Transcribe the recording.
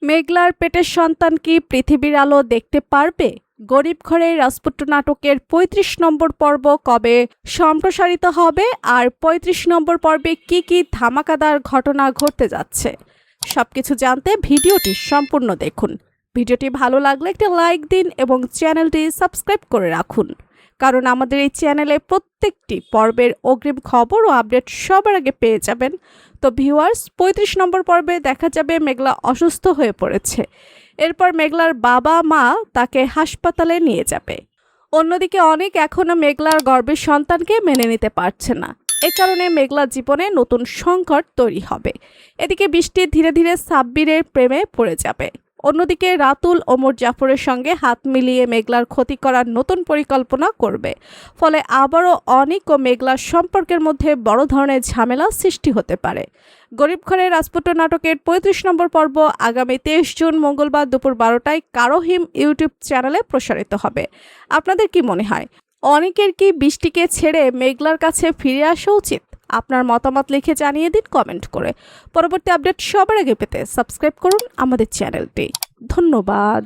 মেঘলার পেটের সন্তান কি পৃথিবীর আলো দেখতে পারবে? গরিব ঘরের রাজপুত্র নাটকের ৩৫ নম্বর পর্ব কবে সম্প্রসারিত হবে, আর ৩৫ নম্বর পর্বে কি কি ধামাকাদার ঘটনা ঘটতে যাচ্ছে, সবকিছু জানতে ভিডিওটি সম্পূর্ণ দেখুন। ভিডিওটি ভালো লাগলে একটি লাইক দিন এবং চ্যানেলটি সাবস্ক্রাইব করে রাখুন, কারণ আমাদের এই চ্যানেলে প্রত্যেকটি পর্বের অগ্রিম খবর ও আপডেট সবার আগে পেয়ে যাবেন। তো ভিউয়ার্স, ৩৫ নম্বর পর্বে দেখা যাবে মেঘলা অসুস্থ হয়ে পড়েছে। এরপর মেঘলার বাবা মা তাকে হাসপাতালে নিয়ে যাবে। অন্যদিকে অনেক এখনো মেঘলার গর্ভের সন্তানকে মেনে নিতে পারছে না। এ কারণে মেঘলার জীবনে নতুন সংকট তৈরি হবে। এদিকে বৃষ্টি ধীরে ধীরে সাব্বিরের প্রেমে পড়ে যাবে। অন্যদিকে রাতুল ওমর জাফরের সঙ্গে হাত মিলিয়ে মেঘলার ক্ষতি করার নতুন পরিকল্পনা করবে। ফলে আবারও অনিক ও মেঘলার সম্পর্কের মধ্যে বড় ধরনের ঝামেলা সৃষ্টি হতে পারে। গরিব ঘরের রাজপুত্র নাটকের ৩৫ নম্বর পর্ব আগামী ২৩ জুন মঙ্গলবার দুপুর ১২টায় কারোহিম ইউটিউব চ্যানেলে প্রসারিত হবে। আপনাদের কি মনে হয়, অনেকের কি বৃষ্টিকে ছেড়ে মেঘলার কাছে ফিরে আসা উচিত? আপনার মতামত লিখে জানিয়ে দিন কমেন্ট করে। পরবর্তী আপডেট সবার আগে পেতে সাবস্ক্রাইব করুন আমাদের চ্যানেলটি। ধন্যবাদ।